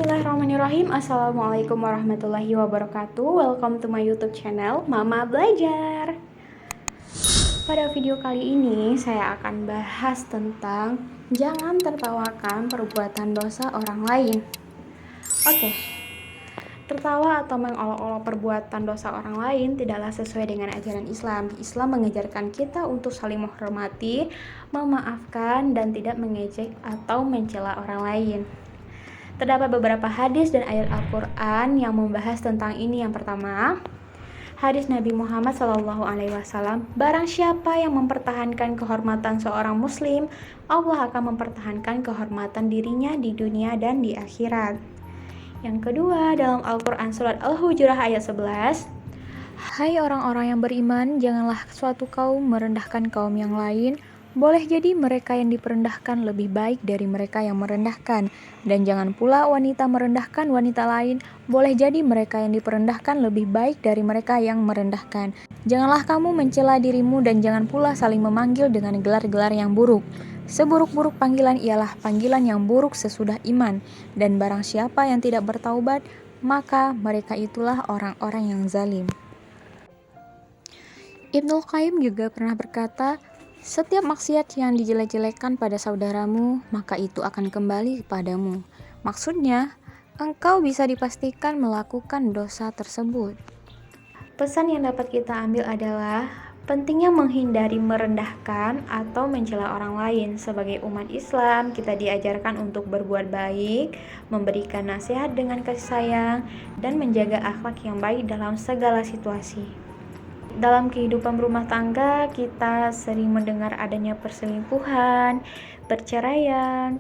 Bismillahirrahmanirrahim. Assalamualaikum warahmatullahi wabarakatuh. Welcome to my YouTube channel Mama Belajar. Pada video kali ini saya akan bahas tentang jangan tertawakan perbuatan dosa orang lain. Oke. Tertawa atau mengolok-olok perbuatan dosa orang lain tidaklah sesuai dengan ajaran Islam. Islam mengajarkan kita untuk saling menghormati, memaafkan, dan tidak mengejek atau mencela orang lain. Terdapat beberapa hadis dan ayat Al-Quran yang membahas tentang ini. Yang pertama, hadis Nabi Muhammad SAW, barang siapa yang mempertahankan kehormatan seorang muslim, Allah akan mempertahankan kehormatan dirinya di dunia dan di akhirat. Yang kedua, dalam Al-Quran surat Al-Hujurat ayat 11, hai orang-orang yang beriman, janganlah suatu kaum merendahkan kaum yang lain. Boleh jadi mereka yang diperendahkan lebih baik dari mereka yang merendahkan, dan jangan pula wanita merendahkan wanita lain. Boleh jadi mereka yang diperendahkan lebih baik dari mereka yang merendahkan. Janganlah kamu mencela dirimu dan jangan pula saling memanggil dengan gelar-gelar yang buruk. Seburuk-buruk panggilan ialah panggilan yang buruk sesudah iman, dan barang siapa yang tidak bertaubat, maka mereka itulah orang-orang yang zalim. Ibnul Qayyim juga pernah berkata, setiap maksiat yang dijelek-jelekkan pada saudaramu, maka itu akan kembali kepadamu. Maksudnya, engkau bisa dipastikan melakukan dosa tersebut. Pesan yang dapat kita ambil adalah pentingnya menghindari merendahkan atau mencela orang lain. Sebagai umat Islam, kita diajarkan untuk berbuat baik, memberikan nasihat dengan kasih sayang, dan menjaga akhlak yang baik dalam segala situasi. Dalam kehidupan rumah tangga, kita sering mendengar adanya perselingkuhan, perceraian,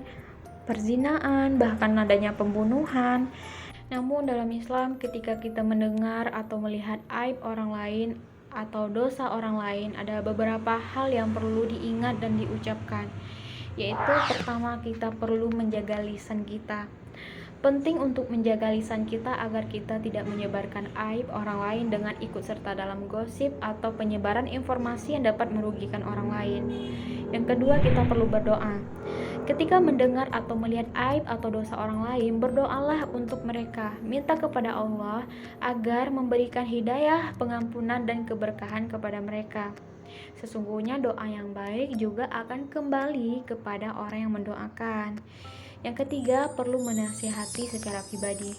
perzinaan, bahkan adanya pembunuhan. Namun dalam Islam, ketika kita mendengar atau melihat aib orang lain atau dosa orang lain, ada beberapa hal yang perlu diingat dan diucapkan. Yaitu pertama, kita perlu menjaga lisan kita. Penting untuk menjaga lisan kita agar kita tidak menyebarkan aib orang lain dengan ikut serta dalam gosip atau penyebaran informasi yang dapat merugikan orang lain. Yang kedua, kita perlu berdoa. Ketika mendengar atau melihat aib atau dosa orang lain, berdoalah untuk mereka. Minta kepada Allah agar memberikan hidayah, pengampunan, dan keberkahan kepada mereka. Sesungguhnya doa yang baik juga akan kembali kepada orang yang mendoakan. Yang ketiga, perlu menasihati secara pribadi.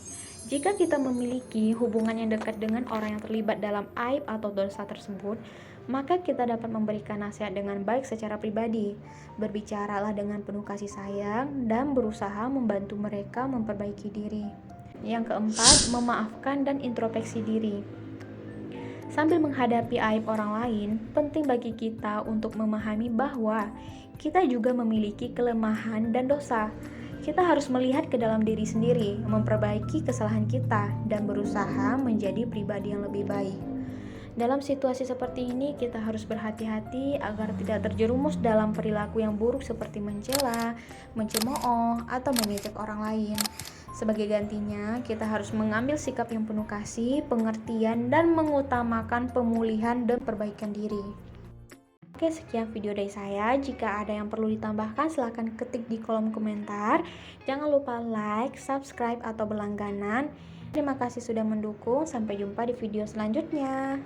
Jika kita memiliki hubungan yang dekat dengan orang yang terlibat dalam aib atau dosa tersebut, maka kita dapat memberikan nasihat dengan baik secara pribadi. Berbicaralah dengan penuh kasih sayang dan berusaha membantu mereka memperbaiki diri. Yang keempat, memaafkan dan introspeksi diri. Sambil menghadapi aib orang lain, penting bagi kita untuk memahami bahwa kita juga memiliki kelemahan dan dosa. Kita harus melihat ke dalam diri sendiri, memperbaiki kesalahan kita, dan berusaha menjadi pribadi yang lebih baik. Dalam situasi seperti ini, kita harus berhati-hati agar tidak terjerumus dalam perilaku yang buruk seperti mencela, mencemooh, atau mengejek orang lain. Sebagai gantinya, kita harus mengambil sikap yang penuh kasih, pengertian, dan mengutamakan pemulihan dan perbaikan diri. Oke, sekian video dari saya. Jika ada yang perlu ditambahkan, silahkan ketik di kolom komentar. Jangan lupa like, subscribe, atau berlangganan. Terima kasih sudah mendukung. Sampai jumpa di video selanjutnya.